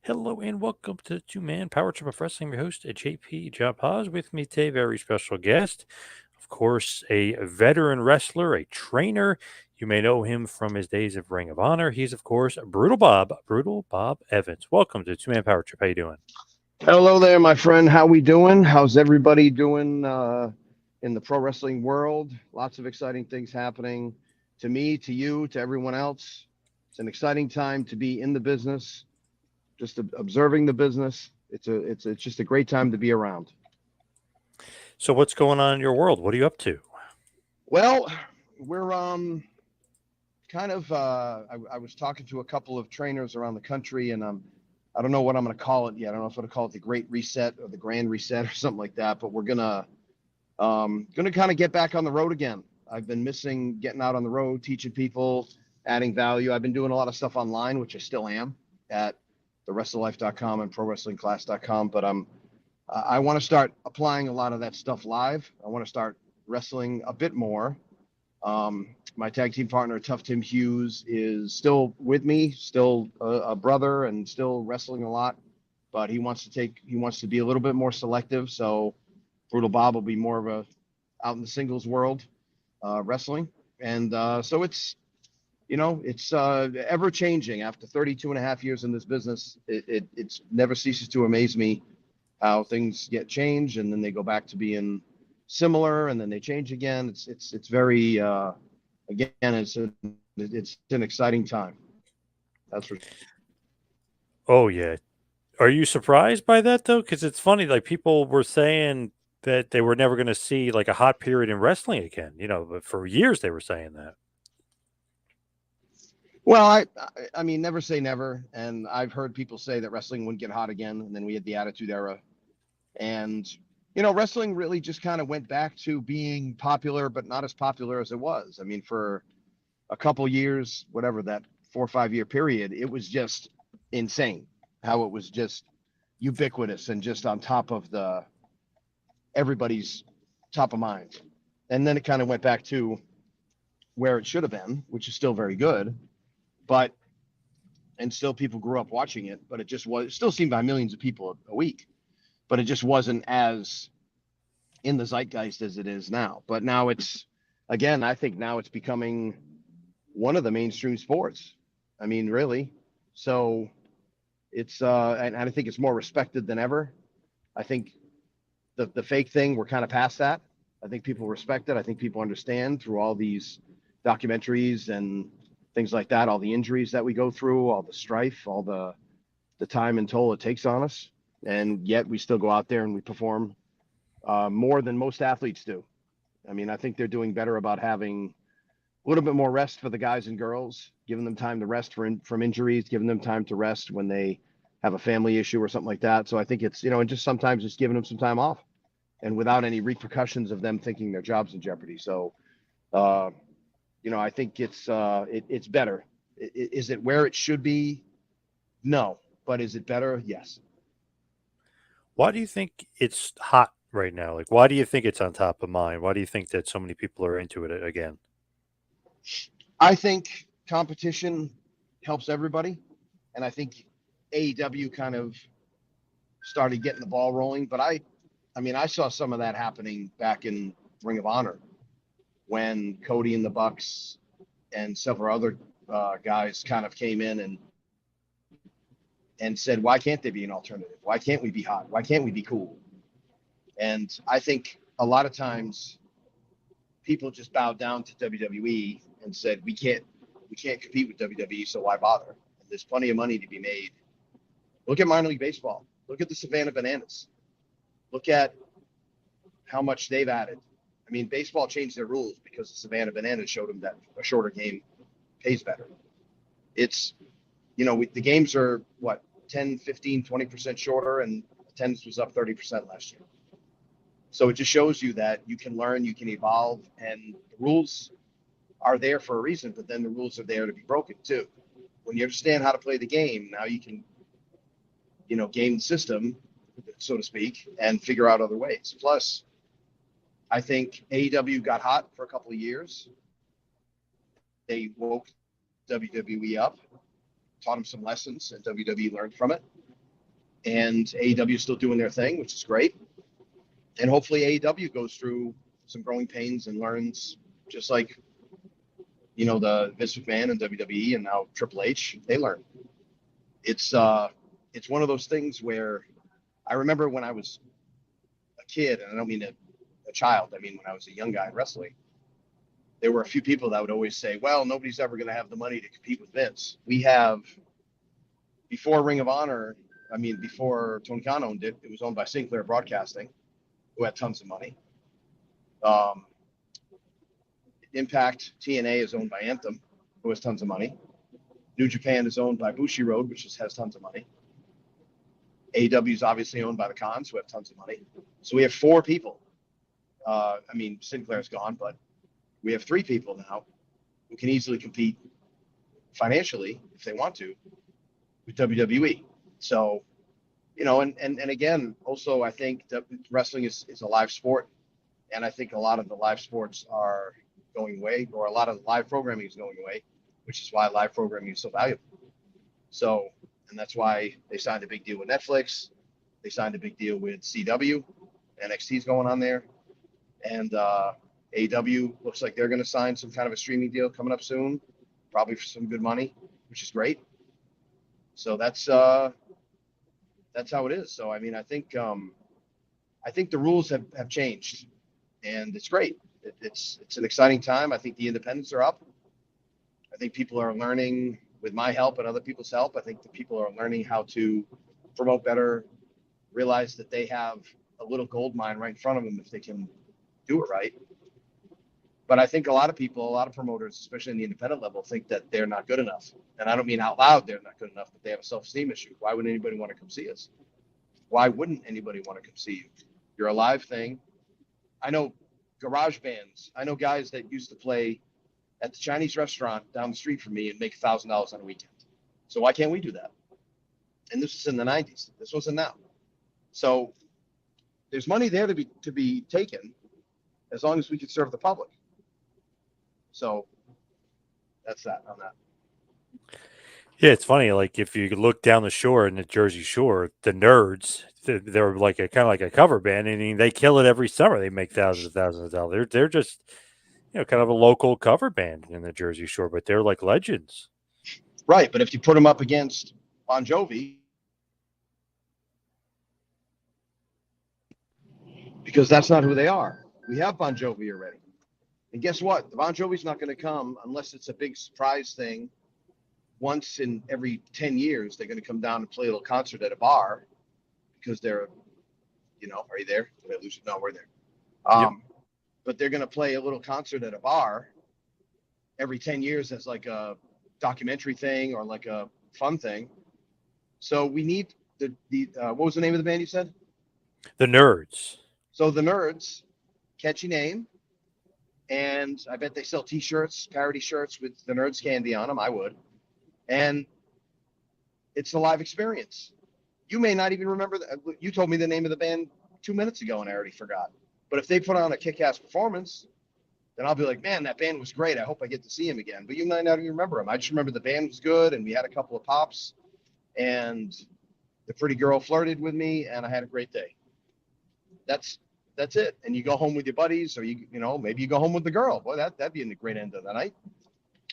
Hello and welcome to the two-man power trip of wrestling. Your host, JP John Poz. With me today, very special guest, of course, a veteran wrestler, a trainer. You may know him from his days of Ring of Honor. He's, of course, Brutal Bob Evans. Welcome to the two-man power trip. How you doing? Hello there, my friend. How we doing? How's everybody doing in the pro wrestling world? Lots of exciting things happening to me, to you, to everyone else. It's an exciting time to be in the business, just observing the business. It's just a great time to be around. So, what's going on in your world? What are you up to? Well, we're kind of I was talking to a couple of trainers around the country, and I don't know what I'm going to call it yet. I don't know if I'm going to call it the Great Reset or the Grand Reset or something like that. But we're gonna kind of get back on the road again. I've been missing getting out on the road, teaching people, adding value. I've been doing a lot of stuff online, which I still am at thewrestlelife.com and prowrestlingclass.com. But I want to start applying a lot of that stuff live. I want to start wrestling a bit more. My tag team partner, Tough Tim Hughes, is still with me, still a brother, and still wrestling a lot. But he wants to be a little bit more selective. So Brutal Bob will be more of a out in the singles world wrestling. And so it's ever changing. After 32 and a half years in this business, it's never ceases to amaze me how things get changed, and then they go back to being similar, and then they change again. It's very again, it's an exciting time. That's for sure. Oh, yeah. Are you surprised by that, though? Because it's funny, like, people were saying that they were never going to see, like, a hot period in wrestling again. But for years they were saying that. Well, I mean, never say never. And I've heard people say that wrestling wouldn't get hot again, and then we had the Attitude Era. And wrestling really just kind of went back to being popular, but not as popular as it was. I mean, for a couple years, whatever that 4 or 5 year period, it was just insane how it was just ubiquitous and just on top of everybody's top of mind. And then it kind of went back to where it should have been, which is still very good, and still people grew up watching it, but it still seen by millions of people a week, but it just wasn't as in the zeitgeist as it is now. But now I think now it's becoming one of the mainstream sports. I mean, really. So it's and I think it's more respected than ever. I think the fake thing, we're kind of past that. I think people respect it. I think people understand through all these documentaries and things like that, all the injuries that we go through, all the strife, all the time and toll it takes on us. And yet we still go out there and we perform more than most athletes do. I mean, I think they're doing better about having a little bit more rest for the guys and girls, giving them time to rest from injuries, giving them time to rest when they have a family issue or something like that. So I think it's, and just sometimes just giving them some time off and without any repercussions of them thinking their job's in jeopardy. So, I think it's better. Is it where it should be? No. But is it better? Yes. Why do you think it's hot right now? Like, why do you think it's on top of mind? Why do you think that so many people are into it again? I think competition helps everybody. And I think AEW kind of started getting the ball rolling. But I mean, I saw some of that happening back in Ring of Honor when Cody and the Bucks and several other guys kind of came in and said, why can't there be an alternative? Why can't we be hot? Why can't we be cool? And I think a lot of times people just bowed down to WWE and said, we can't compete with WWE, so why bother? And there's plenty of money to be made. Look at minor league baseball. Look at the Savannah Bananas. Look at how much they've added. I mean, baseball changed their rules because the Savannah Bananas showed them that a shorter game pays better. It's, the games are, 10, 15, 20% shorter, and attendance was up 30% last year. So it just shows you that you can learn, you can evolve, and the rules are there for a reason, but then the rules are there to be broken too. When you understand how to play the game, now you can, game the system, so to speak, and figure out other ways. Plus, I think AEW got hot for a couple of years. They woke WWE up, taught them some lessons, and WWE learned from it. and AEW is still doing their thing, which is great. And hopefully AEW goes through some growing pains and learns, just like, the Vince McMahon and WWE and now Triple H, they learn. It's one of those things where I remember when I was a kid, and I don't mean a child, I mean when I was a young guy in wrestling, there were a few people that would always say, well, nobody's ever going to have the money to compete with Vince. We have, before Ring of Honor, before Tony Khan owned it, it was owned by Sinclair Broadcasting, who had tons of money. Impact TNA is owned by Anthem, who has tons of money. New Japan is owned by Bushiroad, which has tons of money. AEW is obviously owned by the Khans, who have tons of money. So we have four people. Sinclair's gone, but we have three people now who can easily compete financially, if they want to, with WWE. So, and again, also I think that wrestling is a live sport. And I think a lot of the live sports are going away, or a lot of the live programming is going away, which is why live programming is so valuable. So, and that's why they signed a big deal with Netflix. They signed a big deal with CW. NXT's going on there. And AEW looks like they're going to sign some kind of a streaming deal coming up soon, probably for some good money, which is great. So that's how it is. So, I think the rules have changed, and it's great. It's an exciting time. I think the independents are up. I think people are learning, with my help and other people's help, I think the people are learning how to promote better, realize that they have a little gold mine right in front of them if they can do it right. But I think a lot of people, a lot of promoters, especially in the independent level, think that they're not good enough. And I don't mean out loud they're not good enough, but they have a self-esteem issue. Why would anybody want to come see us? Why wouldn't anybody want to come see you? You're a live thing. I know garage bands. I know guys that used to play at the Chinese restaurant down the street from me and make $1,000 on a weekend. So why can't we do that? And this was in the 90s. This wasn't now. So there's money there to be taken as long as we can serve the public. So that's that on that. Yeah, it's funny. Like if you look down the shore in the Jersey Shore, the Nerds, they're like a kind of like a cover band, and they kill it every summer. They make thousands of dollars. They're just kind of a local cover band in the Jersey Shore, but they're like legends. Right, but if you put them up against Bon Jovi, because that's not who they are. We have Bon Jovi already. And guess what? The Bon Jovi's not going to come unless it's a big surprise thing. Once in every 10 years, they're going to come down and play a little concert at a bar because they're, are you there? Did I lose you? No, we're there. Yep. But they're going to play a little concert at a bar every 10 years as like a documentary thing or like a fun thing. So we need the what was the name of the band you said? The Nerds. So the Nerds, catchy name. And I bet they sell T-shirts, parody shirts with the Nerds candy on them. I would. And it's a live experience. You may not even remember that. You told me the name of the band 2 minutes ago, and I already forgot. But if they put on a kick-ass performance, then I'll be like, man, that band was great. I hope I get to see him again. But you might not even remember him. I just remember the band was good, and we had a couple of pops, and the pretty girl flirted with me, and I had a great day. That's it. And you go home with your buddies, or maybe you go home with the girl. Boy, that'd be a great end of the night.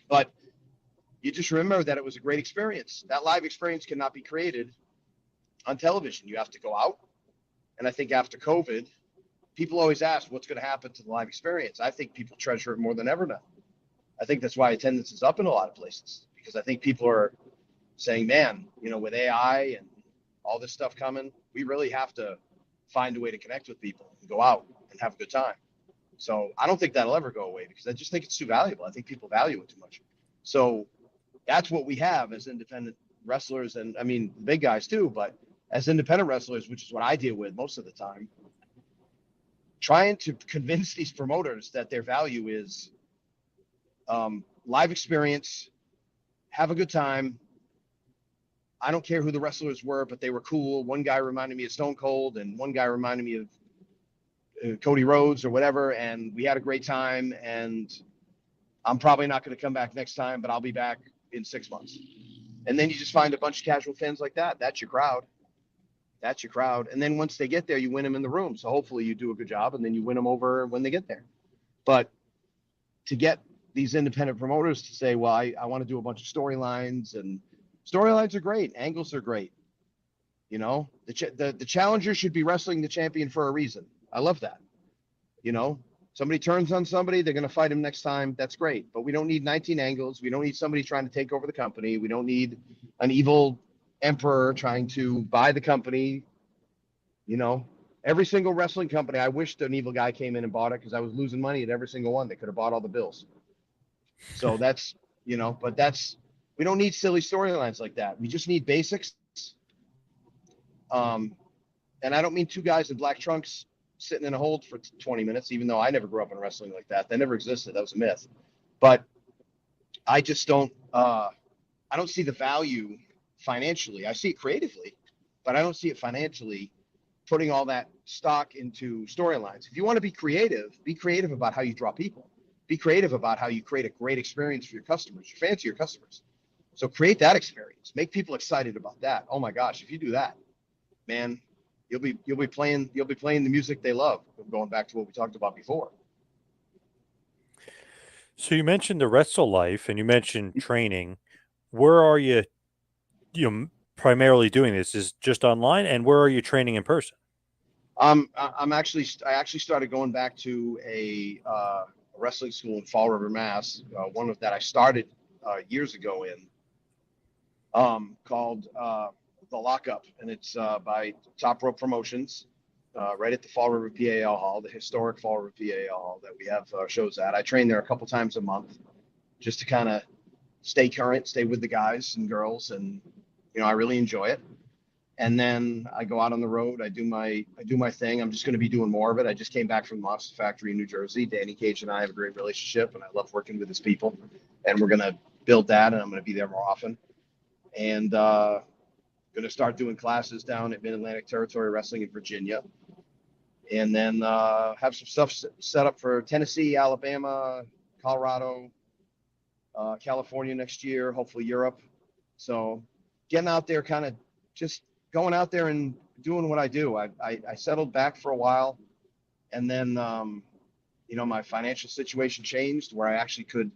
But you just remember that it was a great experience. That live experience cannot be created on television. You have to go out. And I think after COVID, people always ask what's going to happen to the live experience. I think people treasure it more than ever now. I think that's why attendance is up in a lot of places, because I think people are saying, man, with AI and all this stuff coming, we really have to find a way to connect with people and go out and have a good time. So I don't think that'll ever go away, because I just think it's too valuable. I think people value it too much. So that's what we have as independent wrestlers, and the big guys too, but as independent wrestlers, which is what I deal with most of the time, trying to convince these promoters that their value is live experience, have a good time. I don't care who the wrestlers were, but they were cool. One guy reminded me of Stone Cold, and one guy reminded me of Cody Rhodes or whatever, and we had a great time, and I'm probably not going to come back next time, but I'll be back in 6 months. And then you just find a bunch of casual fans like that. That's your crowd. That's your crowd. And then once they get there, you win them in the room. So hopefully you do a good job, and then you win them over when they get there. But to get these independent promoters to say, well, I want to do a bunch of storylines, and storylines are great. Angles are great. You know, the challenger should be wrestling the champion for a reason. I love that. You know, somebody turns on somebody, they're going to fight him next time. That's great. But we don't need 19 angles. We don't need somebody trying to take over the company. We don't need an evil emperor trying to buy the company. You know, every single wrestling company, I wished an evil guy came in and bought it, because I was losing money at every single one. They could have bought all the bills. So that's, you know, but we don't need silly storylines like that. We just need basics. And I don't mean two guys in black trunks sitting in a hold for 20 minutes, even though I never grew up in wrestling like that. That never existed. That was a myth. But I just don't, I don't see the value financially. I see it creatively, but I don't see it financially, putting all that stock into storylines. If you want to be creative about how you draw people. Be creative about how you create a great experience for your customers, your fans, your customers. So create that experience. Make people excited about that. Oh my gosh, if you do that, man, you'll be playing the music they love. Going back to what we talked about before. So you mentioned the wrestle life, and you mentioned training. Where are you, primarily doing this? Is just online, and where are you training in person? I actually started going back to a wrestling school in Fall River, Mass. One of that I started years ago in, called The Lockup, and it's by Top Rope Promotions, right at the Fall River PAL Hall, the historic Fall River PAL Hall that we have shows at. I train there a couple times a month, just to kind of stay current, stay with the guys and girls, and I really enjoy it. And then I go out on the road. I do my thing. I'm just going to be doing more of it. I just came back from the Monster Factory in New Jersey. Danny Cage and I have a great relationship, and I love working with his people. And we're going to build that, and I'm going to be there more often. And going to start doing classes down at Mid-Atlantic Territory Wrestling in Virginia. And then have some stuff set up for Tennessee, Alabama, Colorado, California next year, hopefully Europe. So getting out there, kind of just going out there and doing what I do. I settled back for a while, and then my financial situation changed, where I actually could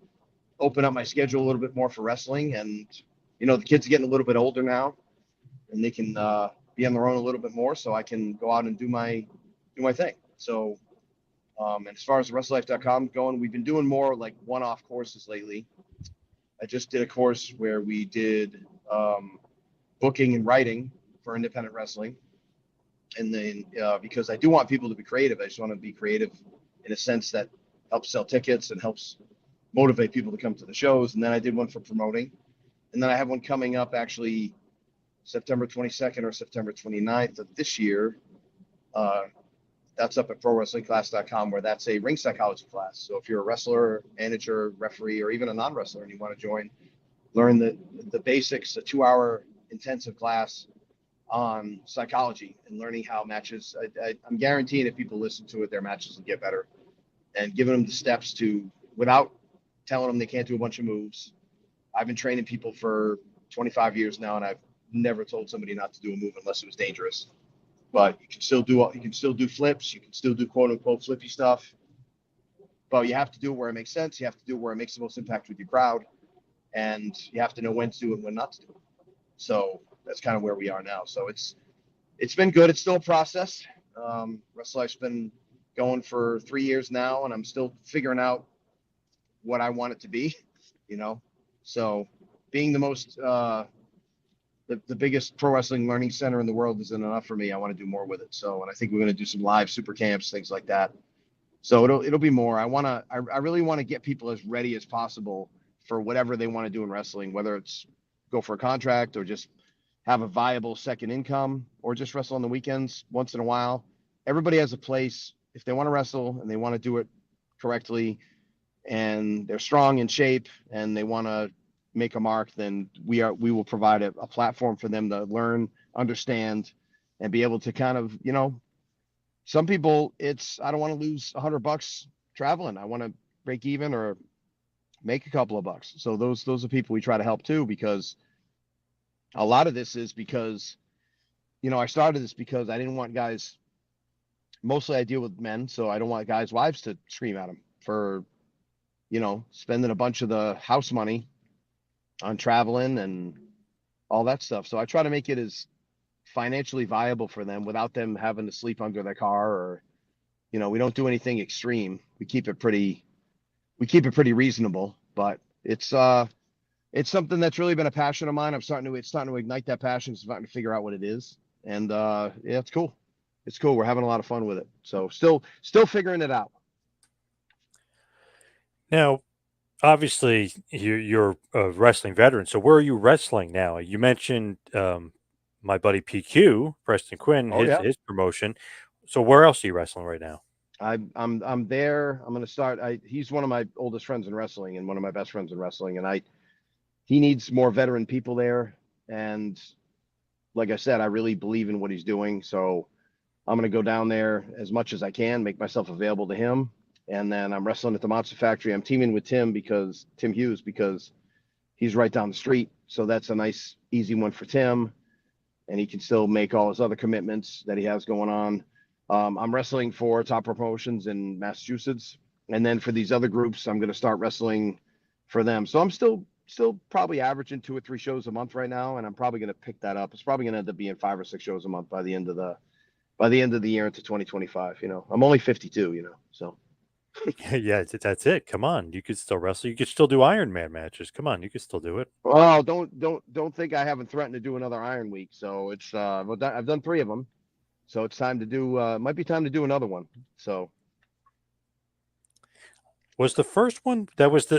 open up my schedule a little bit more for wrestling. And the kids are getting a little bit older now, and they can be on their own a little bit more, so I can go out and do my thing. So and as far as WrestleLife.com going, we've been doing more like one-off courses lately. I just did a course where we did booking and writing for independent wrestling. And then because I do want people to be creative, I just want to be creative in a sense that helps sell tickets and helps motivate people to come to the shows. And then I did one for promoting. And then I have one coming up actually September 22nd or September 29th of this year. That's up at ProWrestlingClass.com, where that's a ring psychology class. So if you're a wrestler, manager, referee, or even a non-wrestler and you want to join, learn the basics, a 2-hour intensive class on psychology and learning how matches. I'm guaranteeing if people listen to it, their matches will get better, and giving them the steps to, without telling them they can't do a bunch of moves. I've been training people for 25 years now, and I've never told somebody not to do a move unless it was dangerous. But you can still do flips. You can still do quote unquote flippy stuff. But you have to do it where it makes sense. You have to do it where it makes the most impact with your crowd, and you have to know when to do it and when not to do it. So that's kind of where we are now. So it's been good. It's still a process. WrestleLife's been going for 3 years now, and I'm still figuring out what I want it to be. So being the most the biggest pro wrestling learning center in the world isn't enough for me. I want to do more with it. So, and I think we're going to do some live super camps, things like that. So it'll be more. I really want to get people as ready as possible for whatever they want to do in wrestling, whether it's go for a contract or just have a viable second income or just wrestle on the weekends once in a while. Everybody has a place. If they want to wrestle and they want to do it correctly and they're strong in shape and they want to make a mark, then we will provide a platform for them to learn, understand, and be able to kind of, some people I don't want to lose $100 traveling. I want to break even or make a couple of bucks. So those are people we try to help too, because a lot of this is because I started this because I didn't want guys, mostly I deal with men, so I don't want guys' wives to scream at them for, spending a bunch of the house money on traveling and all that stuff. So I try to make it as financially viable for them without them having to sleep under their car, or, we don't do anything extreme. We keep it pretty reasonable, but it's something that's really been a passion of mine. It's starting to ignite that passion. It's starting to figure out what it is. And yeah, it's cool. It's cool. We're having a lot of fun with it. So still figuring it out. Now, obviously, you're a wrestling veteran. So where are you wrestling now? You mentioned my buddy PQ, Preston Quinn, Oh yeah. his promotion. So where else are you wrestling right now? I'm there. I'm gonna start. He's one of my oldest friends in wrestling and one of my best friends in wrestling. And he needs more veteran people there. And like I said, I really believe in what he's doing. So I'm going to go down there as much as I can, make myself available to him. And then I'm wrestling at the Monster Factory. I'm teaming with Tim Hughes, because he's right down the street. So that's a nice, easy one for Tim. And he can still make all his other commitments that he has going on. I'm wrestling for Top Promotions in Massachusetts. And then for these other groups, I'm going to start wrestling for them. So I'm still probably averaging 2 or 3 shows a month right now. And I'm probably going to pick that up. It's probably going to end up being 5 or 6 shows a month by the end of the year into 2025. I'm only 52, so. Yeah, that's it. Come on, you could still wrestle. You could still do Iron Man matches. Come on, you could still do it. Well, don't think I haven't threatened to do another Iron Week. So it's I've done 3 of them. So it's time to do might be time to do another one. So Was the first one that was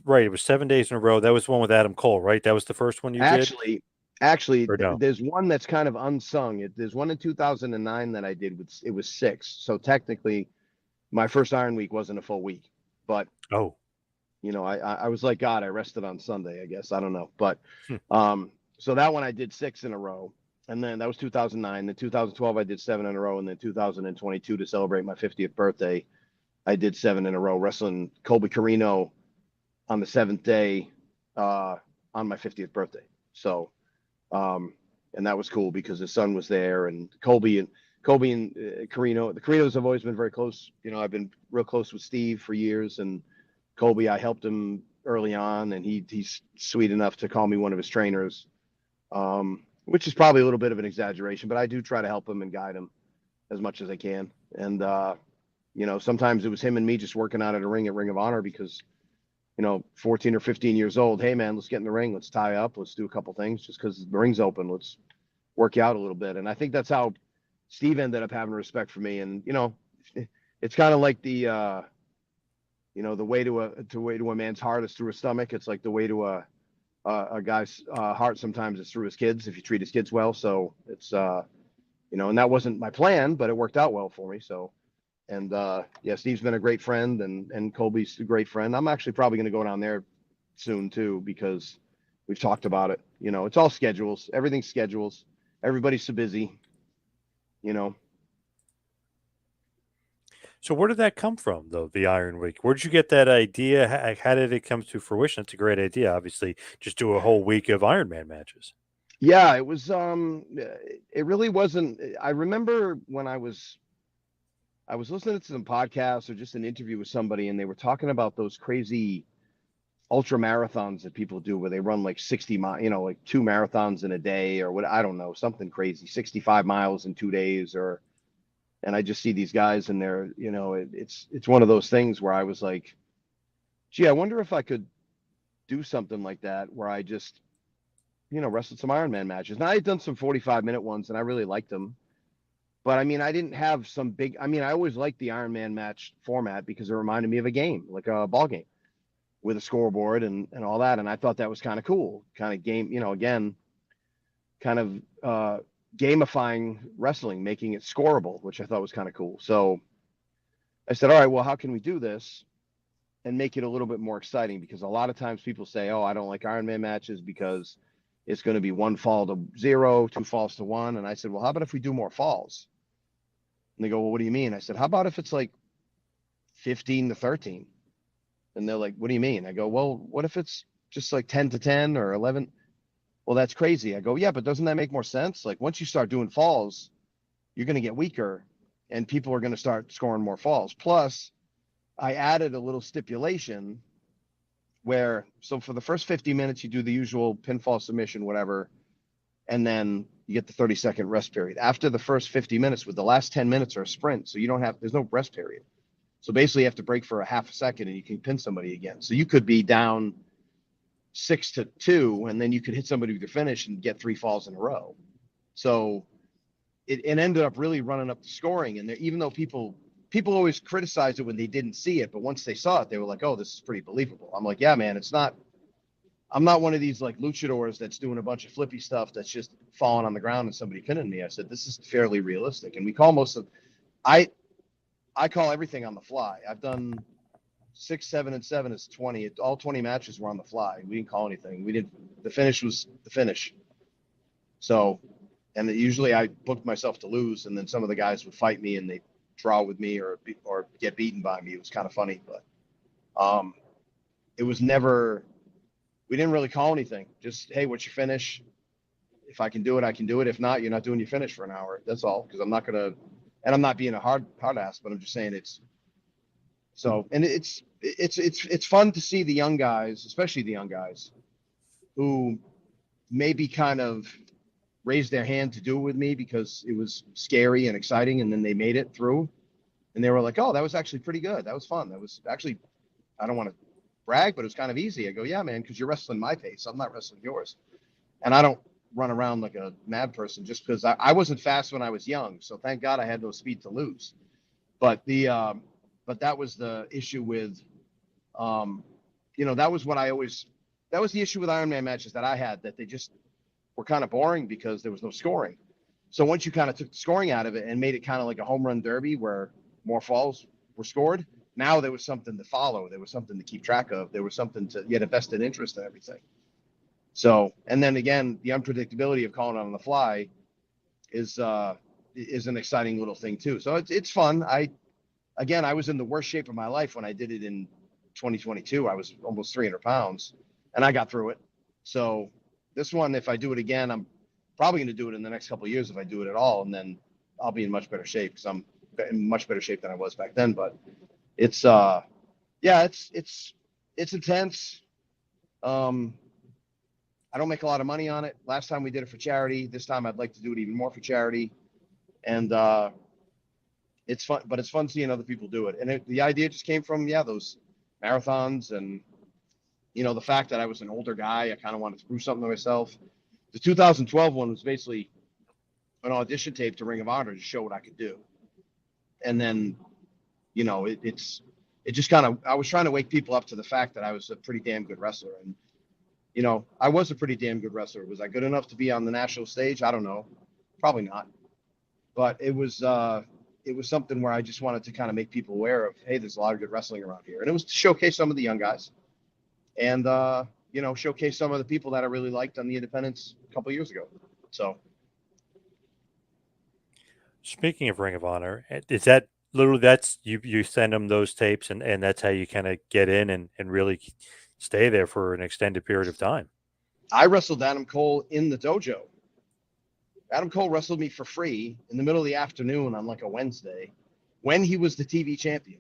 right? It was 7 days in a row. That was one with Adam Cole, right? That was the first one you did, actually or no? there's one that's kind of unsung. There's one in 2009 that I did with, it was 6. So technically my first Iron Week wasn't a full week, but Oh, I was like God, I rested on Sunday, I guess. I don't know. But hmm. so that one I did 6 in a row. And then that was 2009. Then 2012 I did 7 in a row, and then 2022 to celebrate my 50th birthday, I did 7 in a row, wrestling Colby Carino on the 7th day on my 50th birthday. So and that was cool because his son was there, and Colby and Carino. The Carinos have always been very close. I've been real close with Steve for years, and Colby, I helped him early on, and he's sweet enough to call me one of his trainers, which is probably a little bit of an exaggeration, but I do try to help him and guide him as much as I can. And sometimes it was him and me just working out at a ring at Ring of Honor because 14 or 15 years old. Hey man, let's get in the ring. Let's tie up. Let's do a couple things just because the ring's open. Let's work you out a little bit. And I think that's how Steve ended up having respect for me. And it's kind of like the way to a man's heart is through his stomach. It's like the way to a guy's heart sometimes is through his kids if you treat his kids well. So it's and that wasn't my plan, but it worked out well for me. So. And yeah, Steve's been a great friend, and Colby's a great friend. I'm actually probably going to go down there soon too because we've talked about it. It's all schedules. Everything's schedules. Everybody's so busy. So where did that come from, though? The Iron Week. Where did you get that idea? How did it come to fruition? It's a great idea. Obviously, just do a whole week of Iron Man matches. Yeah, it was. It really wasn't. I remember when I was listening to some podcasts or just an interview with somebody, and they were talking about those crazy ultra marathons that people do where they run like 60 miles, like 2 marathons in a day or what, I don't know, something crazy, 65 miles in 2 days, and I just see these guys and they're, it's one of those things where I was like, gee, I wonder if I could do something like that where I just, wrestled some Ironman matches. Now I had done some 45-minute ones and I really liked them. But I mean, I didn't have some big. I mean, I always liked the Iron Man match format because it reminded me of a game, like a ball game, with a scoreboard and all that. And I thought that was kind of cool, kind of game. Again, kind of gamifying wrestling, making it scoreable, which I thought was kind of cool. So I said, all right, well, how can we do this and make it a little bit more exciting? Because a lot of times people say, oh, I don't like Iron Man matches because it's going to be 1 fall to 0, 2 falls to 1. And I said, well, how about if we do more falls? And they go, well, what do you mean? I said, how about if it's like 15 to 13? And they're like, what do you mean? I go, well, what if it's just like 10 to 10 or 11? well, that's crazy. I go, yeah, but doesn't that make more sense? Like once you start doing falls, you're going to get weaker and people are going to start scoring more falls. Plus, I added a little stipulation where, so for the first 50 minutes, you do the usual pinfall submission, whatever, and then you get the 30-second rest period. After the first 50 minutes, with the last 10 minutes are a sprint, so there's no rest period. So basically, you have to break for a half a second and you can pin somebody again. So you could be down 6-2, and then you could hit somebody with your finish and get 3 falls in a row. So it ended up really running up the scoring. And even though people always criticized it when they didn't see it, but once they saw it, they were like, "Oh, this is pretty believable." I'm like, "Yeah, man, it's not." I'm not one of these like luchadors that's doing a bunch of flippy stuff that's just falling on the ground and somebody pinning me. I said this is fairly realistic, and we call most of. I call everything on the fly. I've done 6, 7, and 7 is 20. All 20 matches were on the fly. We didn't call anything. We didn't. The finish was the finish. So, and usually I booked myself to lose, and then some of the guys would fight me and they draw with me or get beaten by me. It was kind of funny, but it was never. We didn't really call anything. Just, hey, what's your finish? If I can do it, I can do it. If not, you're not doing your finish for an hour. That's all. Because I'm not gonna, and I'm not being a hard ass, but I'm just saying it's. So, and it's fun to see the young guys, especially the young guys, who maybe kind of raised their hand to do it with me because it was scary and exciting, and then they made it through, and they were like, "Oh, that was actually pretty good. That was fun. That was actually, I don't want to brag, but it was kind of easy." I go, "Yeah, man, because you're wrestling my pace. I'm not wrestling yours." And I don't run around like a mad person just because I wasn't fast when I was young. So thank God I had no speed to lose. But but that was the issue with, that was what that was the issue with Ironman matches that I had, that they just were kind of boring because there was no scoring. So once you kind of took the scoring out of it and made it kind of like a home run derby where more falls were scored, now there was something to follow. There was something to keep track of. There was something you had a vested interest in everything. So, and then again, the unpredictability of calling it on the fly is an exciting little thing too. So it's fun. I was in the worst shape of my life when I did it in 2022. I was almost 300 pounds and I got through it. So this one, if I do it again, I'm probably going to do it in the next couple of years if I do it at all. And then I'll be in much better shape because I'm in much better shape than I was back then. But it's intense. I don't make a lot of money on it. Last time we did it for charity. This time I'd like to do it even more for charity. And it's fun, but it's fun seeing other people do it. And the idea just came from, those marathons and, the fact that I was an older guy. I kind of wanted to prove something to myself. The 2012 one was basically an audition tape to Ring of Honor to show what I could do. And then, it just kind of, I was trying to wake people up to the fact that I was a pretty damn good wrestler. And, I was a pretty damn good wrestler. Was I good enough to be on the national stage? I don't know. Probably not. But it was something where I just wanted to kind of make people aware of, hey, there's a lot of good wrestling around here. And it was to showcase some of the young guys and, showcase some of the people that I really liked on the independents a couple of years ago. So. Speaking of Ring of Honor, is that literally that's you send them those tapes and that's how you kind of get in and really stay there for an extended period of time? I wrestled Adam Cole in the dojo. Adam Cole wrestled me for free in the middle of the afternoon on like a Wednesday when he was the TV champion,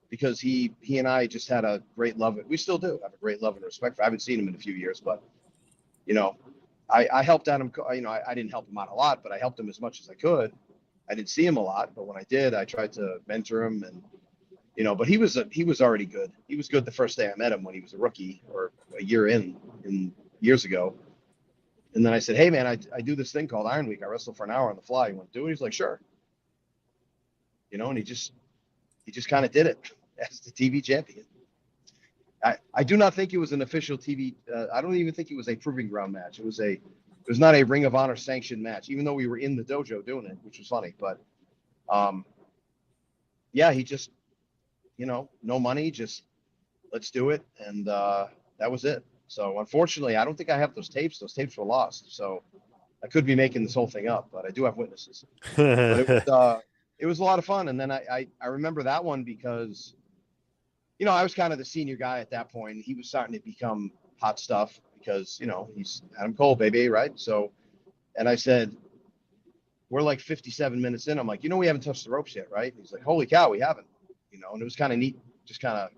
because he and I just had a great love. We still do have a great love and respect for. I haven't seen him in a few years, but I helped Adam. I didn't help him out a lot, but I helped him as much as I could. I didn't see him a lot, but when I did, I tried to mentor him, and but he was already good. He was good the first day I met him when he was a rookie or a year in years ago. And then I said, hey man, I do this thing called Iron Week. I wrestle for an hour on the fly. You want to do it? He's like, sure. And he just kind of did it as the TV champion. I do not think it was an official TV. I don't even think it was a proving ground match. It was not a Ring of Honor sanctioned match, even though we were in the dojo doing it, which was funny. But he just, no money, just let's do it. And that was it. So unfortunately, I don't think I have those tapes. Those tapes were lost. So I could be making this whole thing up, but I do have witnesses. But it was a lot of fun. And then I remember that one because, I was kind of the senior guy at that point. He was starting to become hot stuff. because, he's Adam Cole, baby, right? So, and I said, we're like 57 minutes in. I'm like, we haven't touched the ropes yet, right? And he's like, holy cow, we haven't, and it was kind of neat, just kind of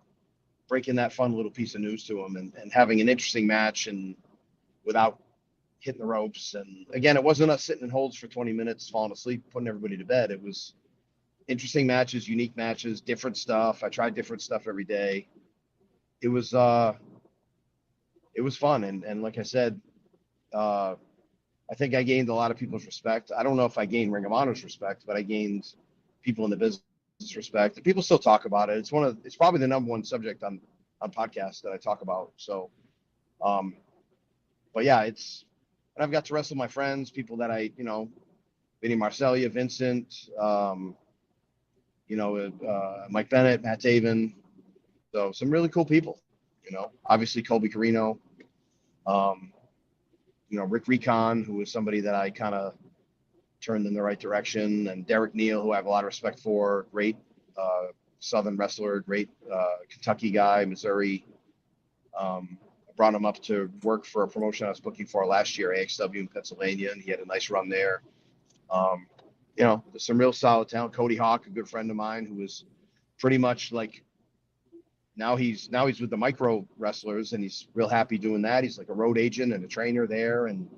breaking that fun little piece of news to him and having an interesting match and without hitting the ropes. And again, it wasn't us sitting in holds for 20 minutes, falling asleep, putting everybody to bed. It was interesting matches, unique matches, different stuff. I tried different stuff every day. It was fun. And like I said, I think I gained a lot of people's respect. I don't know if I gained Ring of Honor's respect, but I gained people in the business respect. And people still talk about it. It's probably the number one subject on podcasts that I talk about. So, but yeah, and I've got to wrestle my friends, people that I, Vinny Marcellia, Vincent, Mike Bennett, Matt Taven. So some really cool people, obviously Colby Carino, Rick Recon, who was somebody that I kind of turned in the right direction, and Derek Neal, who I have a lot of respect for, great Southern wrestler, great Kentucky guy, Missouri. I brought him up to work for a promotion I was booking for last year, AXW in Pennsylvania, and he had a nice run there. There's some real solid talent. Cody Hawk, a good friend of mine, who was pretty much like, now he's with the micro wrestlers, and he's real happy doing that. He's like a road agent and a trainer there, and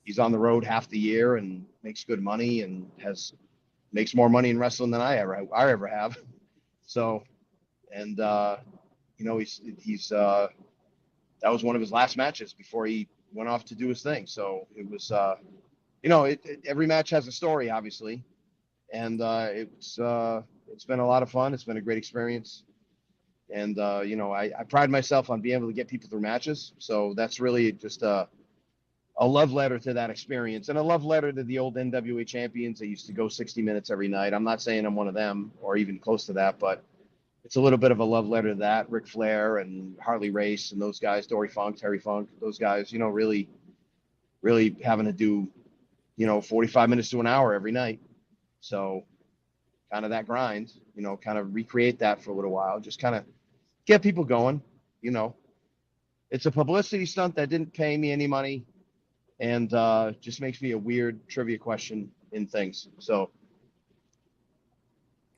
he's on the road half the year and makes good money and makes more money in wrestling than I ever have. So, and he's that was one of his last matches before he went off to do his thing. So it was every match has a story, obviously, and it's been a lot of fun. It's been a great experience. And, I pride myself on being able to get people through matches. So that's really just a love letter to that experience, and a love letter to the old NWA champions that used to go 60 minutes every night. I'm not saying I'm one of them or even close to that, but it's a little bit of a love letter to that. Ric Flair and Harley Race and those guys, Dory Funk, Terry Funk, those guys, really, really having to do, 45 minutes to an hour every night. So kind of that grind, kind of recreate that for a little while, just kind of get people going. It's a publicity stunt that didn't pay me any money, and just makes me a weird trivia question in things. So,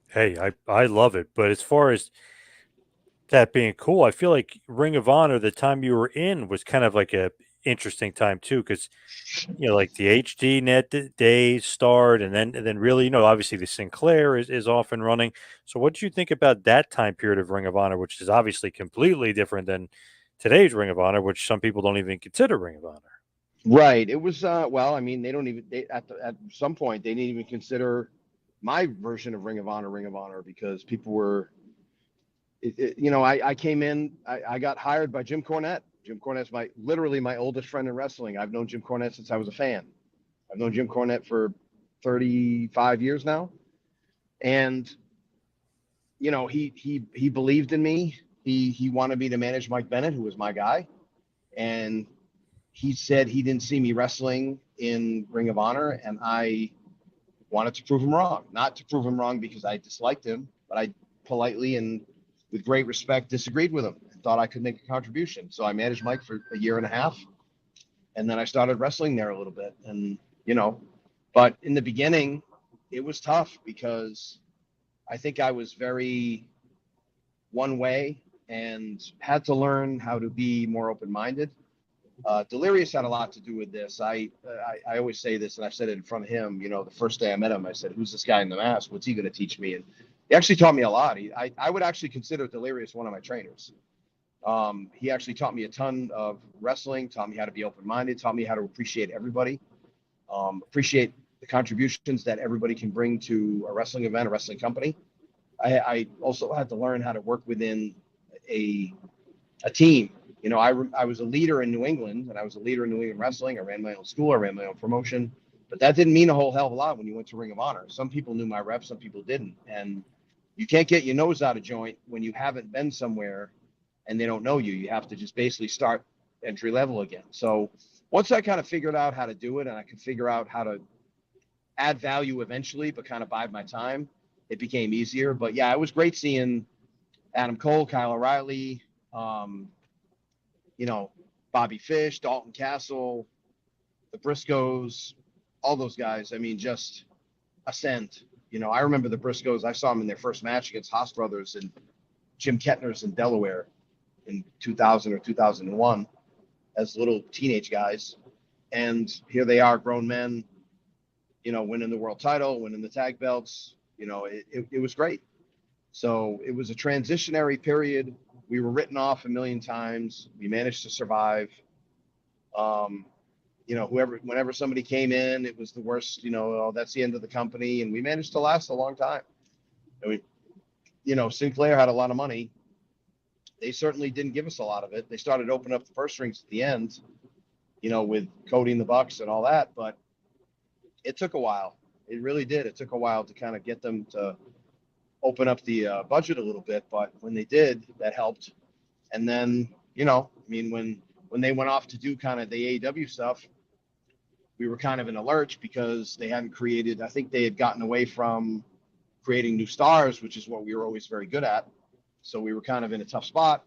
Hey, I love it. But as far as that being cool, I feel like Ring of Honor, the time you were in, was kind of like a interesting time too, because like the HD net days start, and then really, obviously the Sinclair is off and running. So what did you think about that time period of Ring of Honor, which is obviously completely different than today's Ring of Honor, which some people don't even consider Ring of Honor? right. It was, at some point, they didn't even consider my version of Ring of Honor, because people were, I came in, I got hired by Jim Cornette. Jim Cornette's literally my oldest friend in wrestling. I've known Jim Cornette since I was a fan. I've known Jim Cornette for 35 years now. And, he believed in me. He wanted me to manage Mike Bennett, who was my guy. And he said he didn't see me wrestling in Ring of Honor, and I wanted to prove him wrong. Not to prove him wrong because I disliked him, but I politely and with great respect disagreed with him and thought I could make a contribution. So I managed Mike for a year and a half, and then I started wrestling there a little bit. And, but in the beginning, it was tough because I think I was very one way and had to learn how to be more open-minded. Delirious had a lot to do with this. I always say this, and I've said it in front of him. The first day I met him, I said, "Who's this guy in the mask? What's he going to teach me?" And he actually taught me a lot. I would actually consider Delirious one of my trainers. He actually taught me a ton of wrestling, taught me how to be open-minded, taught me how to appreciate everybody, appreciate the contributions that everybody can bring to a wrestling event, a wrestling company. I also had to learn how to work within a team. I was a leader in New England, and I was a leader in New England wrestling. I ran my own school, I ran my own promotion, but that didn't mean a whole hell of a lot when you went to Ring of Honor. Some people knew my reps, some people didn't. And you can't get your nose out of joint when you haven't been somewhere and they don't know you. You have to just basically start entry level again. So once I kind of figured out how to do it, and I could figure out how to add value eventually, but kind of bide my time, it became easier. But yeah, it was great seeing Adam Cole, Kyle O'Reilly, Bob Bobby Fish, Dalton Castle, the Briscoes, all those guys. I mean, just ascend. You know, I remember the Briscoes. I saw them in their first match against Haas Brothers and Jim Kettner's in Delaware in 2000 or 2001 as little teenage guys. And here they are, grown men, you know, winning the world title, winning the tag belts. You know, it was great. So it was a transitionary period. We were written off a million times. We managed to survive. You know, whenever somebody came in, it was the worst, you know, oh, that's the end of the company. And we managed to last a long time. I mean, you know, Sinclair had a lot of money. They certainly didn't give us a lot of it. They started opening up the purse strings at the end, you know, with Cody and the Bucks and all that. But it took a while. It really did. It took a while to kind of get them to open up the budget a little bit. But when they did, that helped. And then, you know, I mean, when they went off to do kind of the AEW stuff, we were kind of in a lurch because they hadn't created, I think they had gotten away from creating new stars, which is what we were always very good at. So we were kind of in a tough spot.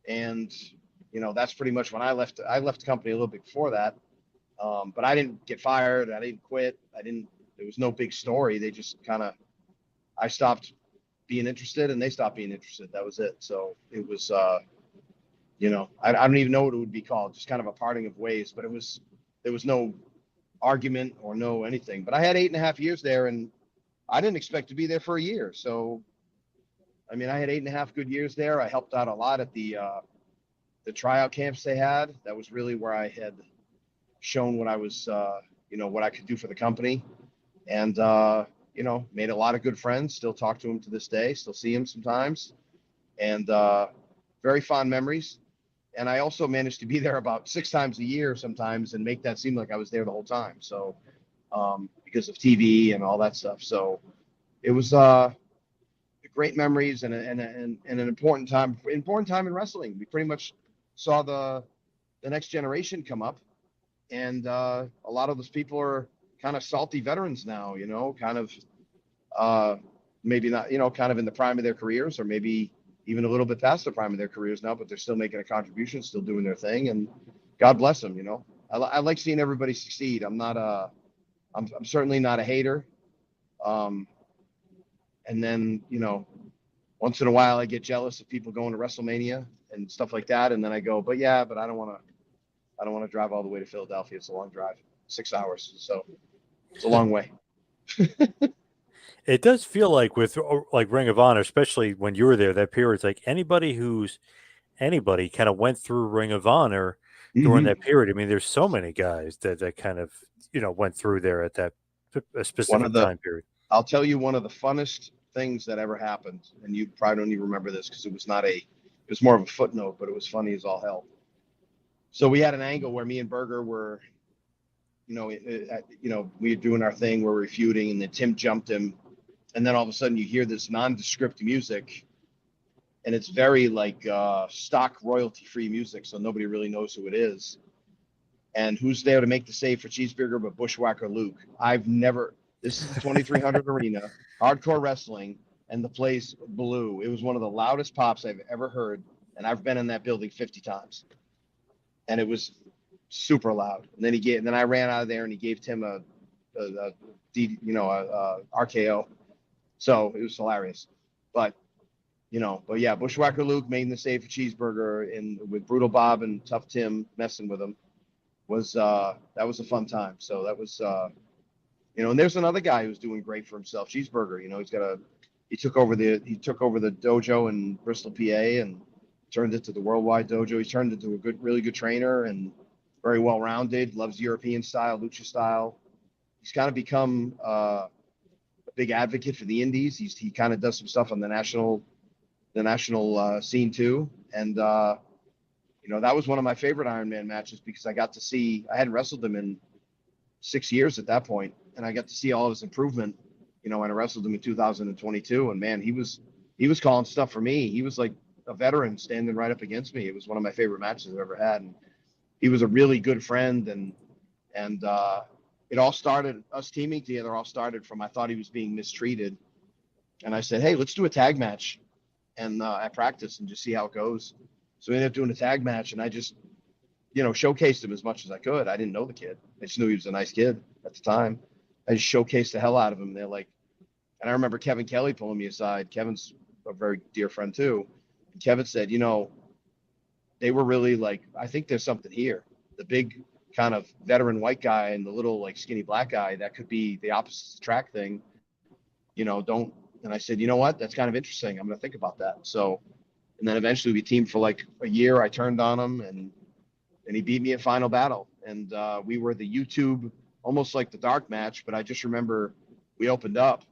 And, you know, that's pretty much when I left. I left the company a little bit before that. But I didn't get fired. I didn't quit. There was no big story. They just kind of, I stopped being interested and they stopped being interested. That was it. So it was, you know, I don't even know what it would be called, just kind of a parting of ways, but there was no argument or no anything. But I had 8.5 years there and I didn't expect to be there for a year. So, I mean, I had 8.5 good years there. I helped out a lot at the tryout camps they had. That was really where I had shown what I was, you know, what I could do for the company. And, you know, made a lot of good friends, still talk to them to this day, still see them sometimes. And very fond memories. And I also managed to be there about 6 times a year sometimes and make that seem like I was there the whole time. So because of TV and all that stuff. So it was great memories and an important time in wrestling. We pretty much saw the next generation come up. And a lot of those people are kind of salty veterans now, you know, kind of maybe not, you know, kind of in the prime of their careers or maybe even a little bit past the prime of their careers now, but they're still making a contribution, still doing their thing. And God bless them, you know. I like seeing everybody succeed. I'm certainly not a hater. And then, you know, once in a while I get jealous of people going to WrestleMania and stuff like that. And then I go, but I don't want to drive all the way to Philadelphia. It's a long drive, 6 hours. So it's a long way. It does feel like with like Ring of Honor, especially when you were there, that period, it's like anybody kind of went through Ring of Honor during that period. I mean, there's so many guys that kind of, you know, went through there at that specific time period. I'll tell you one of the funnest things that ever happened, and you probably don't even remember this because it was more of a footnote, but it was funny as all hell. So we had an angle where me and Berger were, you know, we were doing our thing, we're refuting, and then Tim jumped him. And then all of a sudden you hear this nondescript music and it's very like stock royalty free music. So nobody really knows who it is. And who's there to make the save for Cheeseburger but Bushwhacker Luke? This is the 2300 arena, hardcore wrestling, and the place blew. It was one of the loudest pops I've ever heard. And I've been in that building 50 times. And it was super loud. And then I ran out of there and he gave Tim a RKO. So it was hilarious. But yeah, Bushwhacker Luke making the save for Cheeseburger and with Brutal Bob and Tough Tim messing with him that was a fun time. So that was, and there's another guy who's doing great for himself, Cheeseburger. You know, he took over the dojo in Bristol, PA, and turned it to the worldwide dojo. He turned it into a really good trainer and very well-rounded, loves European style, lucha style. He's kind of become a big advocate for the indies. He kind of does some stuff on the national scene too. And, that was one of my favorite Iron Man matches because I hadn't wrestled him in 6 years at that point, and I got to see all of his improvement, when I wrestled him in 2022. And man, he was calling stuff for me. He was like a veteran standing right up against me. It was one of my favorite matches I've ever had. And he was a really good friend. And it all started, us teaming together all started from, I thought he was being mistreated. And I said, hey, let's do a tag match and at practice and just see how it goes. So we ended up doing a tag match, and I just showcased him as much as I could. I didn't know the kid. I just knew he was a nice kid at the time. I just showcased the hell out of him. They're like, and I remember Kevin Kelly pulling me aside. Kevin's a very dear friend too. And Kevin said, they were really like, I think there's something here. The big kind of veteran white guy and the little like skinny black guy, that could be the opposite track thing. Don't. And I said, you know what? That's kind of interesting. I'm going to think about that. So, and then eventually we teamed for like a year. I turned on him and he beat me in final battle. And we were the YouTube, almost like the dark match. But I just remember we opened up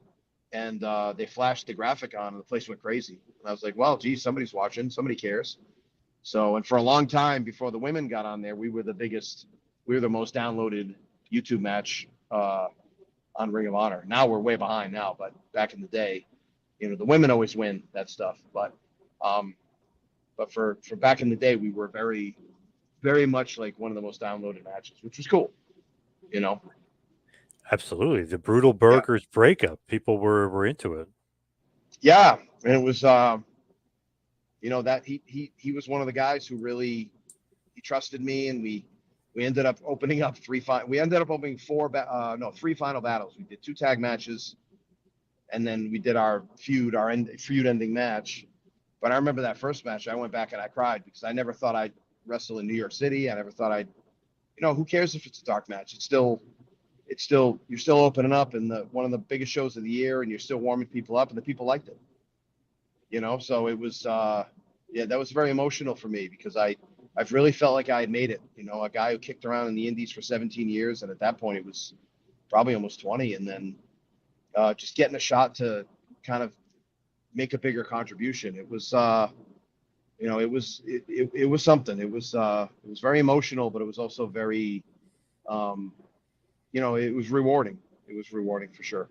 and they flashed the graphic on and the place went crazy. And I was like, well, geez, somebody's watching. Somebody cares. So, and for a long time before the women got on there, we were the most downloaded YouTube match on Ring of Honor. Now we're way behind now, but back in the day, the women always win that stuff. But for back in the day, we were very, very much like one of the most downloaded matches, which was cool. Absolutely. The Brutal Burgers breakup. People were into it. Yeah. And it was, that he was one of the guys who really, he trusted me, and we ended up opening up three final battles. We did 2 tag matches, and then we did our feud ending match. But I remember that first match, I went back and I cried because I never thought I'd wrestle in New York City. I never thought who cares if it's a dark match? It's still you're still opening up in one of the biggest shows of the year, and you're still warming people up, and the people liked it. So it was that was very emotional for me because I've really felt like I had made it. A guy who kicked around in the Indies for 17 years, and at that point it was probably almost 20, and then just getting a shot to kind of make a bigger contribution. It was it was something. It was very emotional, but it was also very it was rewarding. It was rewarding for sure.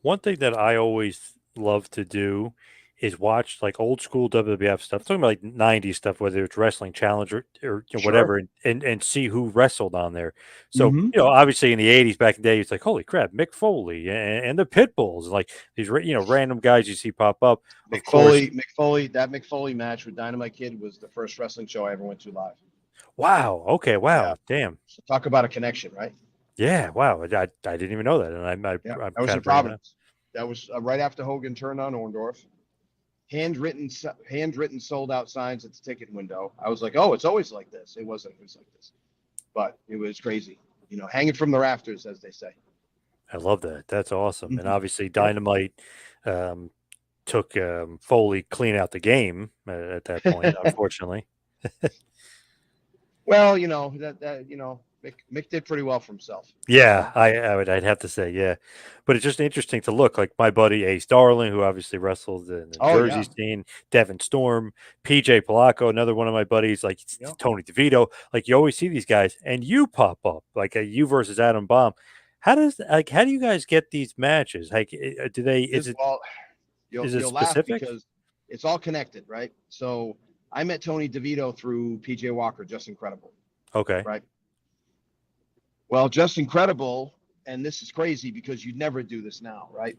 One thing that I always love to do is watch like old school WWF stuff. I'm talking about like 90s stuff, whether it's wrestling challenge or Sure. whatever, and see who wrestled on there. So, Mm-hmm. Obviously in the 80s back in the day, it's like, holy crap, Mick Foley and the Pitbulls, like these, random guys you see pop up. Mick Foley match with Dynamite Kid was the first wrestling show I ever went to live. Wow. Okay. Wow. Yeah. Damn. So talk about a connection, right? Yeah. Wow. I didn't even know that. And I'm that was in Providence. That was right after Hogan turned on Orndorff. Handwritten sold out signs at the ticket window. I was like, oh, it's always like this. It wasn't always like this, but it was crazy. Hanging from the rafters, as they say. I love that. That's awesome. Mm-hmm. And obviously Dynamite took Foley clean out the game at that point, unfortunately. Well, Mick did pretty well for himself. Yeah, I'd have to say, yeah. But it's just interesting to look like my buddy Ace Darling, who obviously wrestled in the Jersey scene, Devin Storm, PJ Polacco, another one of my buddies, like Tony DeVito. Like you always see these guys, and you pop up like you versus Adam Bomb. How do you guys get these matches? Like, do they? Is it specific? Because it's all connected, right? So I met Tony DeVito through PJ Walker, Just Incredible. Okay. Right. Well, Just Incredible, and this is crazy because you'd never do this now, right?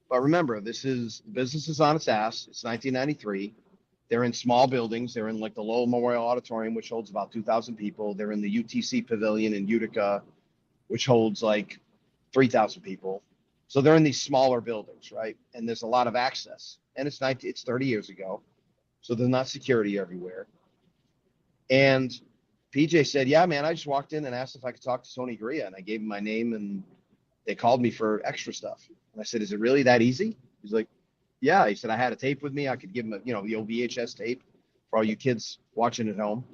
But remember, business is on its ass. It's 1993. They're in small buildings. They're in like the Lowell Memorial Auditorium, which holds about 2,000 people. They're in the UTC Pavilion in Utica, which holds like 3,000 people. So they're in these smaller buildings, right? And there's a lot of access. And it's 30 years ago, so there's not security everywhere. And PJ said, yeah, man, I just walked in and asked if I could talk to Tony Garea, and I gave him my name, and they called me for extra stuff. And I said, is it really that easy? He's like, yeah. He said, I had a tape with me. I could give him the old VHS tape for all you kids watching at home.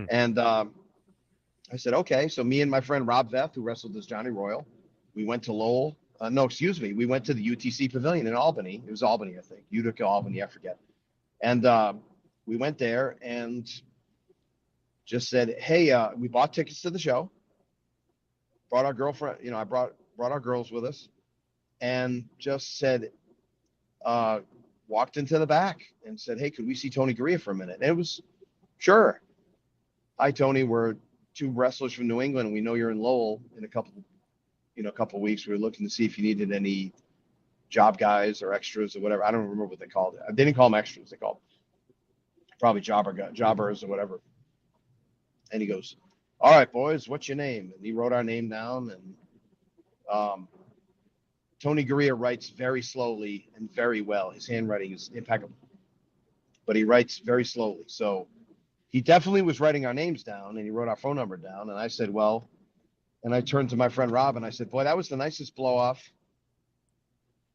And I said, okay. So me and my friend Rob Veth, who wrestled as Johnny Royal, we went to Lowell. We went to the UTC Pavilion in Albany. It was Albany, I think. Utica, Albany, I forget. And we went there and just said, hey, we bought tickets to the show, brought our girlfriend, I brought our girls with us, and just said, walked into the back and said, hey, could we see Tony Garea for a minute? And it was, sure. Hi, Tony, we're 2 wrestlers from New England. We know you're in Lowell in a couple weeks. We were looking to see if you needed any job guys or extras or whatever. I don't remember what they called it. They didn't call them extras. They called probably jobbers or whatever. And he goes, all right, boys, what's your name? And he wrote our name down. And Tony Gurria writes very slowly and very well. His handwriting is impeccable, but he writes very slowly. So he definitely was writing our names down, and he wrote our phone number down. And I said, well, and I turned to my friend Rob and I said, boy, that was the nicest blow off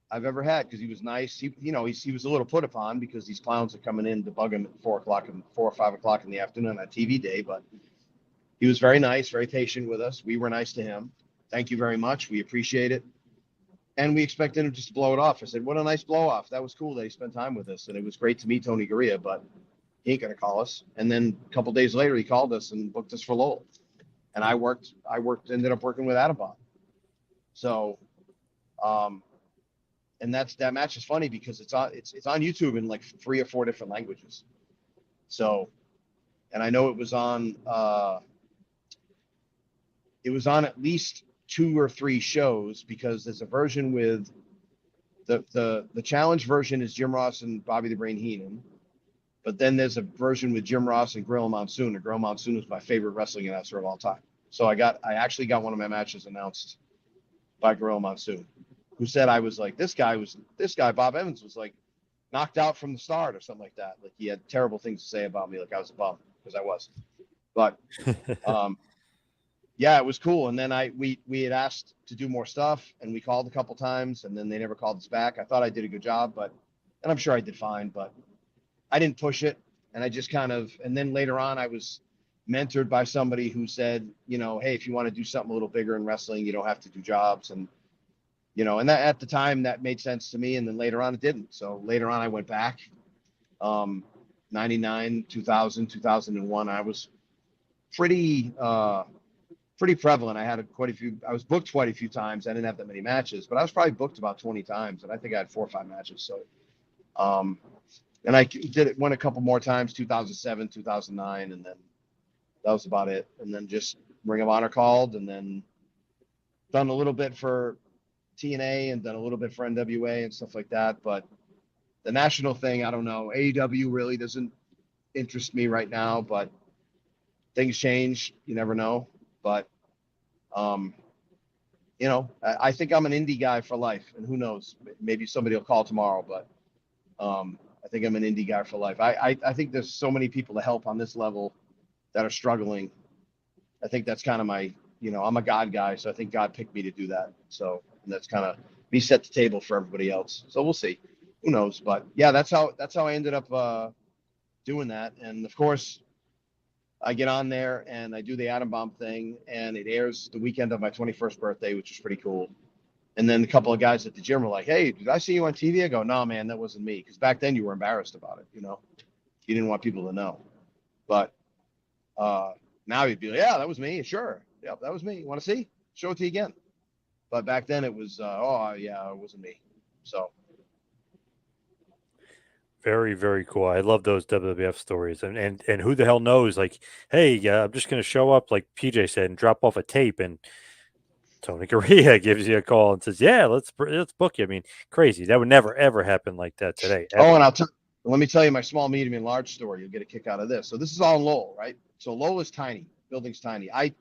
I've ever had, because he was nice. He was a little put upon because these clowns are coming in to bug him at 4 or 5 o'clock in the afternoon on TV day, but he was very nice, very patient with us. We were nice to him. Thank you very much. We appreciate it. And we expected him just to blow it off. I said, what a nice blow off. That was cool that he spent time with us. And it was great to meet Tony Gurria, but he ain't going to call us. And then a couple days later, he called us and booked us for Lowell. And ended up working with Adam Bob. So, and that match is funny because it's on YouTube in like 3 or 4 different languages. So, and I know it was on at least 2 or 3 shows, because there's a version with the challenge version is Jim Ross and Bobby the Brain Heenan, but then there's a version with Jim Ross and Gorilla Monsoon. And Gorilla Monsoon is my favorite wrestling announcer of all time. So I actually got one of my matches announced by Gorilla Monsoon, who said I was like, this guy, Bob Evans, was like knocked out from the start or something like that. Like he had terrible things to say about me. Like I was a bum, because I was. But yeah, it was cool. And then we had asked to do more stuff, and we called a couple times, and then they never called us back. I thought I did a good job, and I'm sure I did fine, but I didn't push it. And I just and then later on, I was mentored by somebody who said, hey, if you want to do something a little bigger in wrestling, you don't have to do jobs. And, and that at the time that made sense to me. And then later on it didn't. So later on I went back, 99, 2000, 2001. I was pretty prevalent. I was booked quite a few times. I didn't have that many matches, but I was probably booked about 20 times. And I think I had 4 or 5 matches. So, and I went a couple more times, 2007, 2009. And then that was about it. And then just Ring of Honor called, and then done a little bit for TNA and done a little bit for NWA and stuff like that. But the national thing, I don't know. AEW really doesn't interest me right now, but things change. You never know. But, I think I'm an indie guy for life, and who knows, maybe somebody will call tomorrow, but I think I'm an indie guy for life. I think there's so many people to help on this level that are struggling. I think that's kind of my, I'm a God guy, so I think God picked me to do that. So that's kind of me set the table for everybody else. So we'll see. Who knows? But yeah, that's how I ended up doing that. And of course, I get on there and I do the Atom Bomb thing, and it airs the weekend of my 21st birthday, which is pretty cool. And then a couple of guys at the gym were like, hey, did I see you on TV? I go, no, man, that wasn't me. Because back then you were embarrassed about it, You didn't want people to know. But now you'd be like, yeah, that was me. Sure. Yep, that was me. You want to see? Show it to you again. But back then it was, oh, yeah, it wasn't me. So. Very, very cool. I love those WWF stories. And who the hell knows? Like, hey, I'm just going to show up, like PJ said, and drop off a tape, and Tony Gurria gives you a call and says, yeah, let's book you. I mean, crazy. That would never, ever happen like that today. Ever. Oh, and let me tell you my small, medium, and large story. You'll get a kick out of this. So this is all in Lowell, right? So Lowell is tiny. Building's tiny. I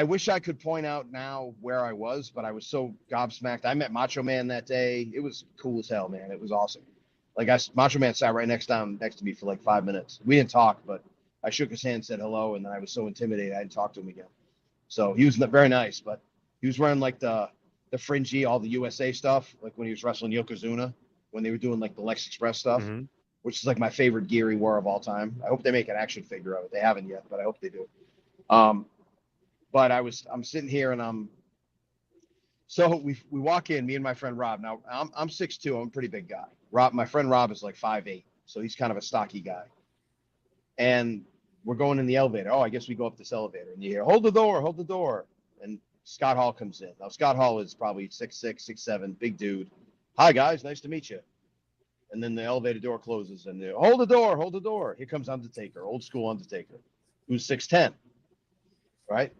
wish I could point out now where I was, but I was so gobsmacked. I met Macho Man that day. It was cool as hell, man. It was awesome. Like Macho Man sat right next to me for like 5 minutes. We didn't talk, but I shook his hand, said hello, and then I was so intimidated I didn't talk to him again. So he was very nice, but he was wearing like the fringy, all the USA stuff, like when he was wrestling Yokozuna, when they were doing like the Lex Express stuff, which is like my favorite gear he wore of all time. I hope they make an action figure of it. They haven't yet, but I hope they do. But I'm sitting here and so we walk in, me and my friend Rob. Now I'm 6'2", I'm a pretty big guy. My friend Rob is like 5'8", so he's kind of a stocky guy. And we're going in the elevator. Oh, I guess we go up this elevator, and you hear, hold the door. And Scott Hall comes in. Now Scott Hall is probably 6'6", 6'7", big dude. Hi guys, nice to meet you. And then the elevator door closes, and they hold the door. Here comes Undertaker, old school Undertaker, who's 6'10", right?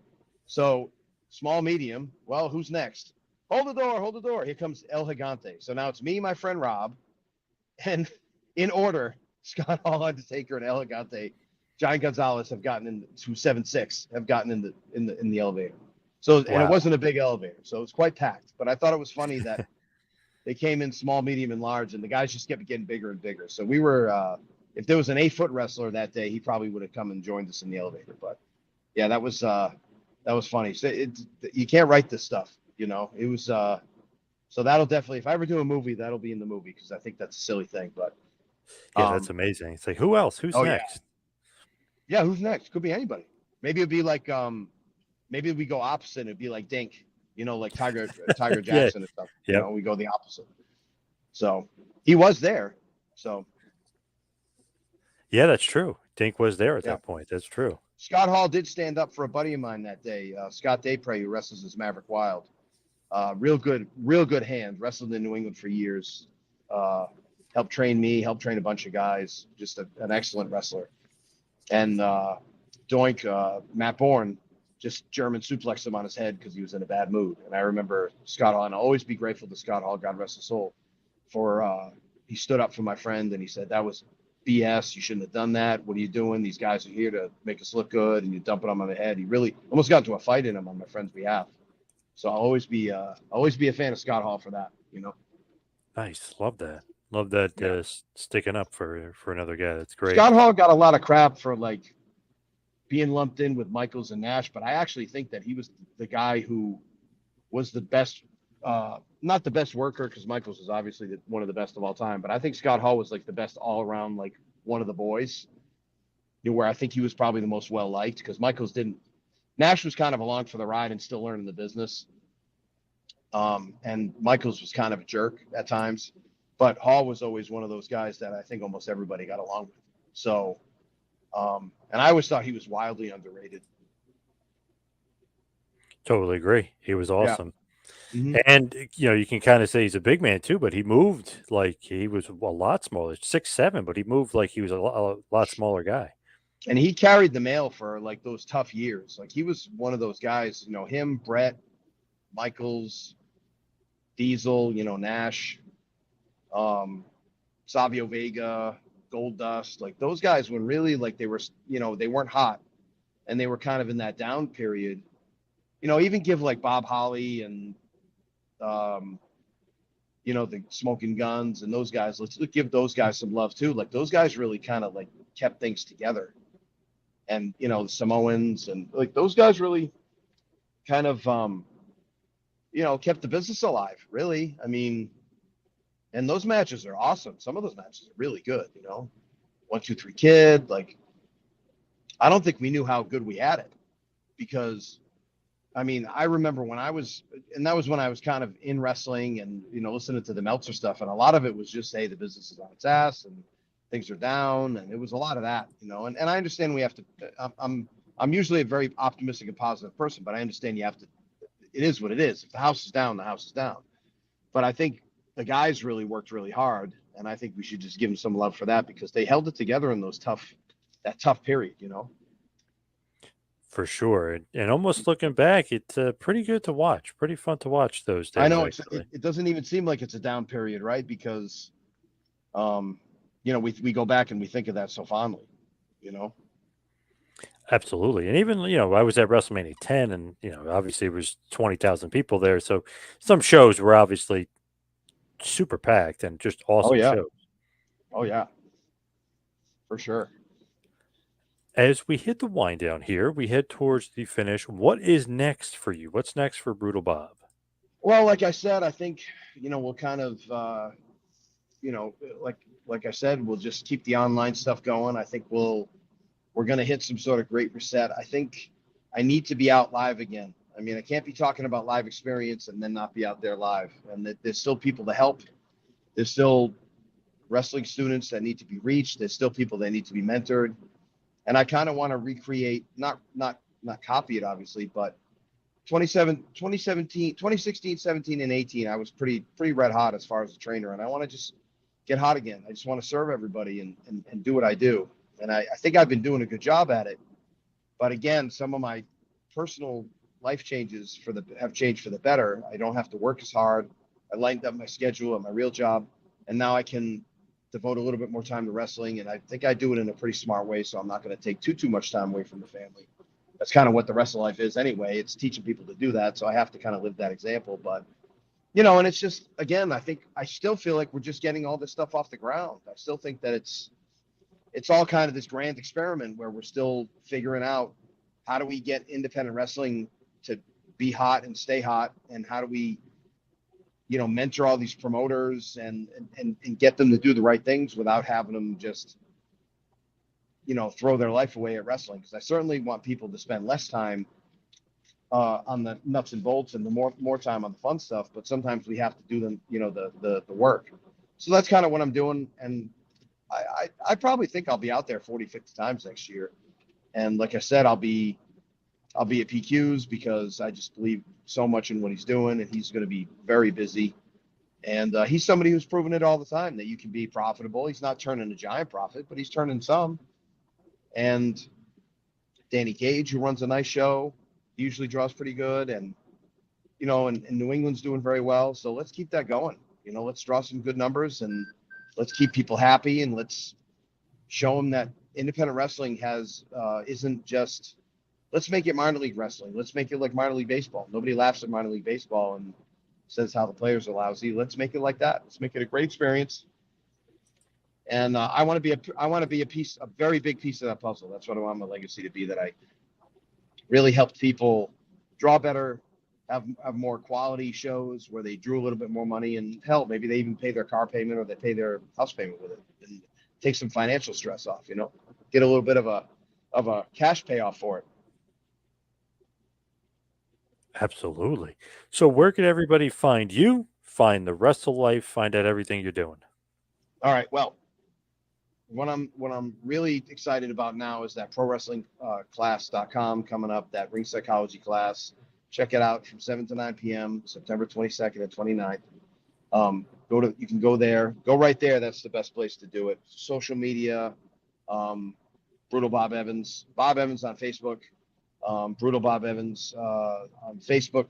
So small, medium. Well, who's next? Hold the door. Here comes El Gigante. So now it's me, my friend Rob, and in order, Scott Hall, Undertaker, and El Gigante Giant Gonzalez have gotten in to 7'6", have gotten in the elevator. So, and it Wow. wasn't a big elevator, so it's quite packed. But I thought it was funny that they came in small, medium, and large, and the guys just kept getting bigger and bigger. So we were, if there was an 8-foot wrestler that day, he probably would have come and joined us in the elevator. But yeah, that was funny. So you can't write this stuff, you know. It was so that'll definitely, if I ever do a movie, that'll be in the movie because I think that's a silly thing. But Yeah, that's amazing. It's like, who else? Who's oh yeah, next? yeah. Who's next? Could be anybody. Maybe it'd be like maybe we go opposite. It'd be like Dink, you know, like Tiger Yeah. Jackson and stuff. You Yep. know, we go the opposite. So he was there. So Yeah, that's true. Dink was there at yeah. that point. That's true. Scott Hall did stand up for a buddy of mine that day, Scott Daypre, who wrestles as Maverick Wild. Real good hand. Wrestled in New England for years. Helped train me, helped train a bunch of guys. Just an excellent wrestler. And Doink, Matt Bourne, just German suplexed him on his head because he was in a bad mood. And I remember Scott Hall, and I'll always be grateful to Scott Hall, God rest his soul, for he stood up for my friend and he said, that was BS. You shouldn't have done that. What are you doing? These guys are here to make us look good, and you dump it on my head. He really almost got into a fight in him on my friend's behalf. So I'll always be a fan of Scott Hall for that, you know. Nice. Love that. Love that Yeah. sticking up for another guy. That's great. Scott Hall got a lot of crap for like being lumped in with Michaels and Nash, but I actually think that he was the guy who was the best, not the best worker, because Michaels is obviously one of the best of all time, but I think Scott Hall was like the best all around, like one of the boys, you know, where I think he was probably the most well liked, because Michaels didn't. Nash was kind of along for the ride and still learning the business, and Michaels was kind of a jerk at times, but Hall was always one of those guys that I think almost everybody got along with. So, and I always thought he was wildly underrated. Totally agree. He was Yeah. awesome. Mm-hmm. And you know, you can kind of say he's a big man too, but he moved like he was a lot smaller, 6'7", but he moved like he was a lot smaller guy. And he carried the mail for like those tough years. Like he was one of those guys, you know, him, Brett, Michaels, Diesel, you know, Nash, Savio Vega, Goldust, like those guys when really like they were, you know, they weren't hot and they were kind of in that down period. You know, even give like Bob Holly and you know, the Smoking Guns and those guys, let's give those guys some love too. Like those guys really kind of like kept things together. And, you know, the Samoans and like those guys really kind of, you know, kept the business alive, really. I mean, and those matches are awesome. Some of those matches are really good, you know. 1, 2, 3 Kid. Like, I don't think we knew how good we had it because, I mean, I remember when I was, and that was when I was kind of in wrestling and, you know, listening to the Meltzer stuff. And a lot of it was just, hey, the business is on its ass and things are down. And it was a lot of that, you know, and I understand we have to, I'm usually a very optimistic and positive person, but I understand you have to, it is what it is. If the house is down, the house is down. But I think the guys really worked really hard. And I think we should just give them some love for that because they held it together in that tough period, you know? For sure. And almost looking back, it's pretty good to watch. Pretty fun to watch those I days, know actually. it doesn't even seem like it's a down period, right? Because, you know, we go back and we think of that so fondly, you know? Absolutely. And even, you know, I was at WrestleMania 10 and, you know, obviously it was 20,000 people there. So some shows were obviously super packed and just Oh awesome yeah. shows. Oh yeah. For sure. As we hit the wind down here, we head towards the finish. What is next for you? What's next for Brutal Bob? Well, like I said, I think, you know, we'll kind of, you know, like I said, we'll just keep the online stuff going. I think we're going to hit some sort of great reset. I think I need to be out live again. I mean, I can't be talking about live experience and then not be out there live. And there's still people to help. There's still wrestling students that need to be reached. There's still people that need to be mentored. And I kind of want to recreate, not copy it, obviously, but 2016, 17, and 18, I was pretty red hot as far as a trainer. And I want to just get hot again. I just want to serve everybody and do what I do. And I think I've been doing a good job at it. But again, some of my personal life changes have changed for the better. I don't have to work as hard. I lightened up my schedule at my real job. And now I can devote a little bit more time to wrestling. And I think I do it in a pretty smart way. So I'm not going to take too much time away from the family. That's kind of what the wrestle life is anyway. It's teaching people to do that. So I have to kind of live that example. But, and it's just, again, I still feel like we're just getting all this stuff off the ground. I still think that it's all kind of this grand experiment where we're still figuring out how do we get independent wrestling to be hot and stay hot, and how do we, mentor all these promoters and get them to do the right things without having them just, throw their life away at wrestling. Because I certainly want people to spend less time on the nuts and bolts and the more time on the fun stuff. But sometimes we have to do them, the work. So that's kind of what I'm doing. And I probably think I'll be out there 40, 50 times next year. And like I said, I'll be at PQ's because I just believe so much in what he's doing, and he's going to be very busy. And he's somebody who's proven it all the time that you can be profitable. He's not turning a giant profit, but he's turning some. And Danny Gage, who runs a nice show, usually draws pretty good. And, and New England's doing very well. So let's keep that going. Let's draw some good numbers and let's keep people happy, and let's show them that independent wrestling isn't just, let's make it minor league wrestling. Let's make it like minor league baseball. Nobody laughs at minor league baseball and says how the players are lousy. Let's make it like that. Let's make it a great experience. And I want to be a very big piece of that puzzle. That's what I want my legacy to be, that I really helped people draw better, have more quality shows where they drew a little bit more money, and hell, maybe they even pay their car payment or they pay their house payment with it, and take some financial stress off, get a little bit of a cash payoff for it. Absolutely. So where can everybody find you, find the Wrestle Life, find out everything you're doing? All right. Well, what I'm really excited about now is that prowrestlingclass.com coming up, that ring psychology class. Check it out from 7 to 9 p.m., September 22nd and 29th. You can go there, go right there. That's the best place to do it. Social media, Brutal Bob Evans on Facebook, Brutal Bob Evans on Facebook,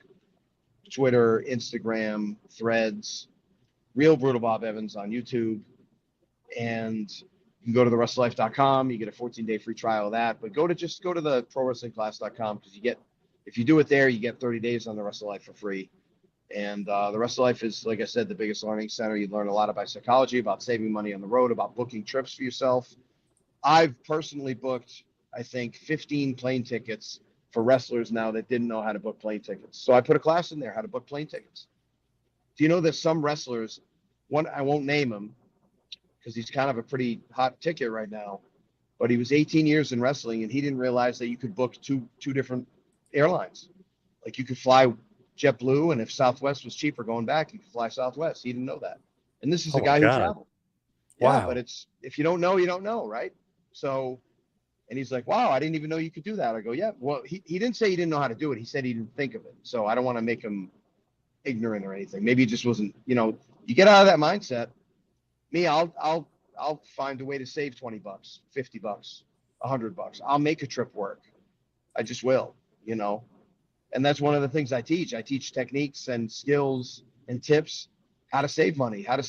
Twitter, Instagram, Threads, Real Brutal Bob Evans on YouTube. And you can go to thewrestlelife.com. You get a 14-day free trial of that. But go to the prowrestlingclass.com, because if you do it there, you get 30 days on the Wrestle Life for free. And the Wrestle Life is, like I said, the biggest learning center. You learn a lot about psychology, about saving money on the road, about booking trips for yourself. I've personally booked, I think, 15 plane tickets for wrestlers now that didn't know how to book plane tickets. So I put a class in there, how to book plane tickets. Do you know there's some wrestlers, one, I won't name him because he's kind of a pretty hot ticket right now, but he was 18 years in wrestling and he didn't realize that you could book two different airlines. Like you could fly JetBlue, and if Southwest was cheaper going back, you could fly Southwest. He didn't know that. And this is a guy who traveled. Wow. Yeah, but if you don't know, you don't know, right? So, and he's like, wow, I didn't even know you could do that. I go, yeah. Well, he didn't say he didn't know how to do it. He said he didn't think of it. So I don't want to make him ignorant or anything. Maybe he just wasn't, you get out of that mindset. Me, I'll find a way to save $20, $50, $100. I'll make a trip work. I just will, And that's one of the things I teach. I teach techniques and skills and tips, how to save money, how to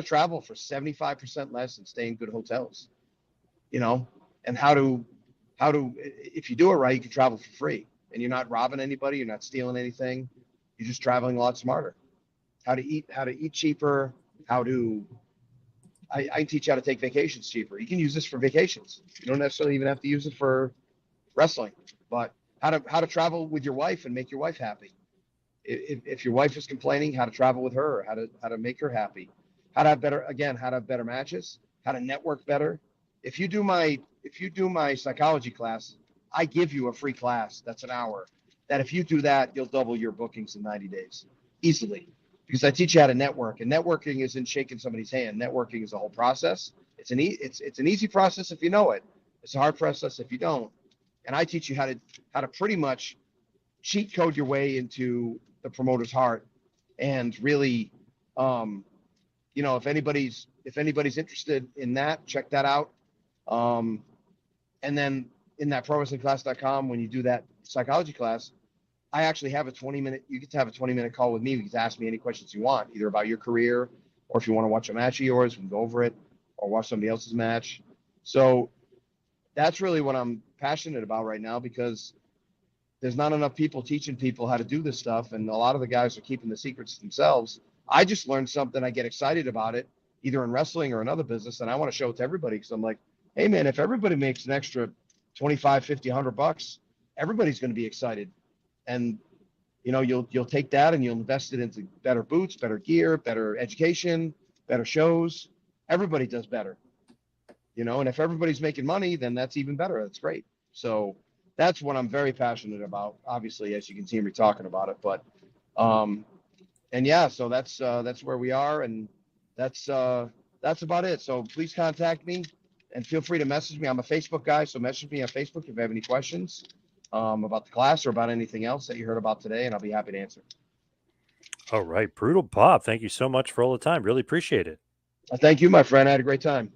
travel for 75% less and stay in good hotels, and how to, if you do it right, you can travel for free and you're not robbing anybody. You're not stealing anything. You're just traveling a lot smarter. How to eat cheaper, I teach how to take vacations cheaper. You can use this for vacations. You don't necessarily even have to use it for wrestling, but how to travel with your wife and make your wife happy. If your wife is complaining, how to travel with her, how to make her happy, how to have better matches, how to network better. If you do my psychology class, I give you a free class. That's an hour. That if you do that, you'll double your bookings in 90 days easily, because I teach you how to network. And networking isn't shaking somebody's hand. Networking is a whole process. It's an easy process if you know it. It's a hard process if you don't. And I teach you how to pretty much cheat code your way into the promoter's heart. And really, if anybody's interested in that, check that out. And then in that prowrestlingclass.com, when you do that psychology class, I actually have you get to have a 20-minute call with me. You can ask me any questions you want, either about your career, or if you want to watch a match of yours, we can go over it, or watch somebody else's match. So that's really what I'm passionate about right now, because there's not enough people teaching people how to do this stuff, and a lot of the guys are keeping the secrets to themselves. I just learned something, I get excited about it, either in wrestling or another business, and I want to show it to everybody, because I'm like, hey man, if everybody makes an extra 25, 50, $100, everybody's going to be excited. And you'll take that and you'll invest it into better boots, better gear, better education, better shows. Everybody does better, and if everybody's making money, then that's even better. That's great. So that's what I'm very passionate about, obviously, as you can see me talking about it. But and yeah, so that's where we are, and that's about it. So please contact me and feel free to message me. I'm a Facebook guy, so message me on Facebook if you have any questions about the class or about anything else that you heard about today, and I'll be happy to answer. All right. Brutal Bob, thank you so much for all the time. Really appreciate it. Thank you, my friend. I had a great time.